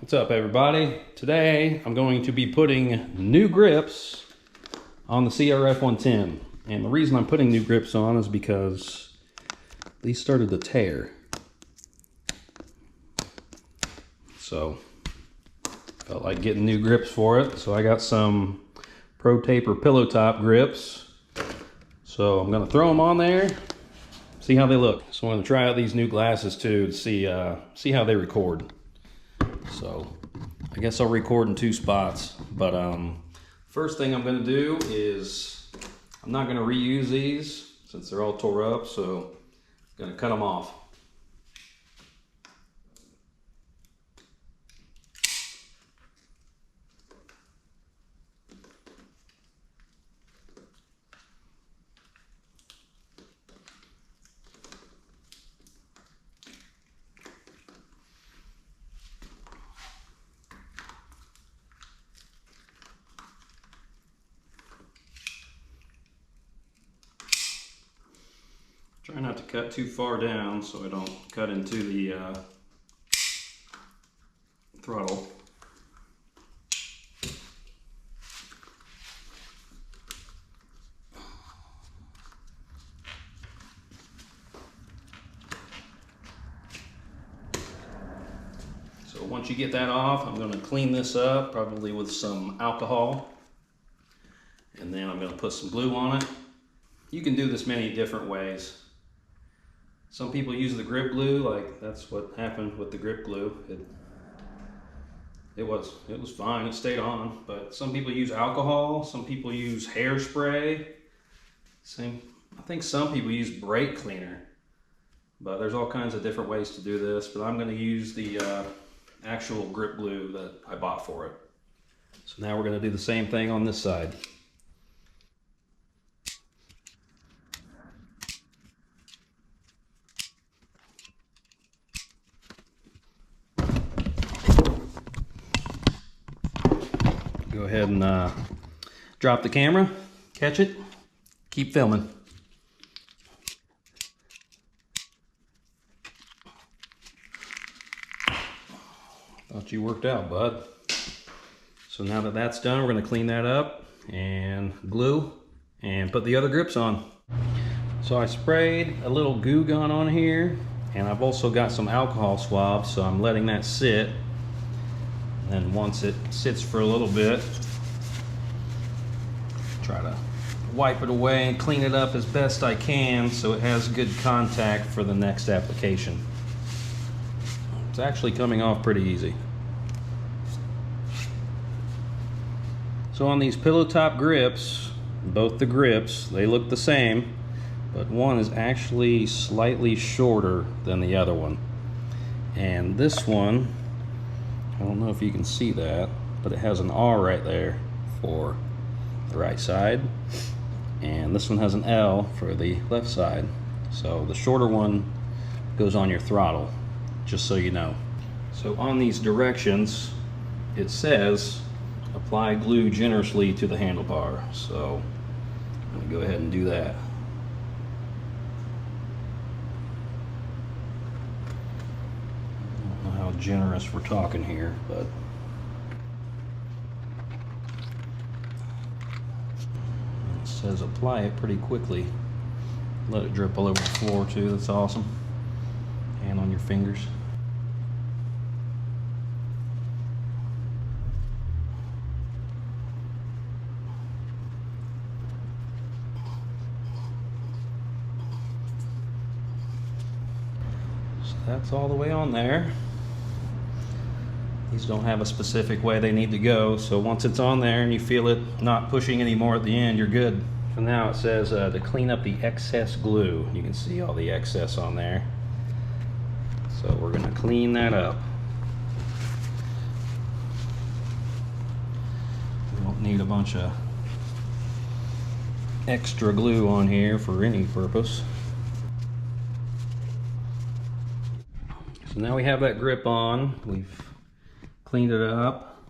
What's up, everybody? Today I'm going to be putting new grips on the CRF110, and the reason I'm putting new grips on is because these started to tear. So felt like getting new grips for it, so I got some Pro Taper pillow top grips. So I'm going to throw them on there, see how they look. So I'm going to try out these new glasses too to see how they record. So I guess I'll record in two spots, but first thing I'm going to do is I'm not going to reuse these since they're all tore up, so I'm going to cut them off. Try not to cut too far down so I don't cut into the throttle. So once you get that off, I'm going to clean this up, probably with some alcohol, and then I'm going to put some glue on it. You can do this many different ways. Some people use the grip glue, like that's what happened with the grip glue. It was fine, it stayed on. But some people use alcohol, some people use hairspray. I think some people use brake cleaner. But there's all kinds of different ways to do this. But I'm going to use the actual grip glue that I bought for it. So now we're going to do the same thing on this side. Go ahead and drop the camera, catch it, keep filming. Thought you worked out, bud. So now that that's done, we're going to clean that up and glue and put the other grips on. So I sprayed a little goo gun on here, and I've also got some alcohol swabs, so I'm letting that sit. And once it sits for a little bit, try to wipe it away and clean it up as best I can so it has good contact for the next application. It's actually coming off pretty easy. So on these pillow top grips, both the grips, they look the same, but one is actually slightly shorter than the other one. And this one, I don't know if you can see that, but it has an R right there for the right side, and this one has an L for the left side. So the shorter one goes on your throttle, just so you know. So on these directions, it says apply glue generously to the handlebar. So I'm going to go ahead and do that. How generous we're talking here, but it says apply it pretty quickly. Let it drip all over the floor too. That's awesome. And on your fingers. So that's all the way on there. These don't have a specific way they need to go, so once it's on there and you feel it not pushing anymore at the end, you're good. So now it says to clean up the excess glue. You can see all the excess on there. So we're going to clean that up. We don't need a bunch of extra glue on here for any purpose. So now we have that grip on. We've cleaned it up.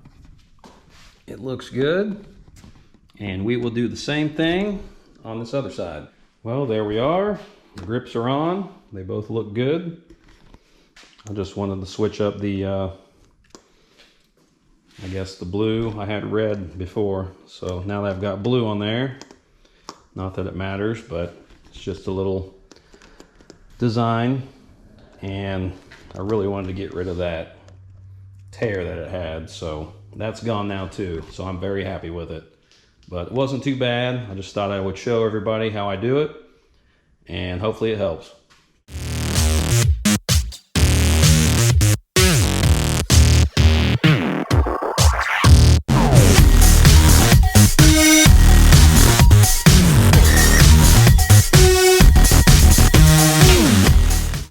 It looks good. And we will do the same thing on this other side. Well, there we are. The grips are on. They both look good. I just wanted to switch up the I guess the blue, I had red before, so now that I've got blue on there, not that it matters, but it's just a little design, and I really wanted to get rid of that tear that it had, so that's gone now too, so I'm very happy with it. But it wasn't too bad. I just thought I would show everybody how I do it, and hopefully it helps.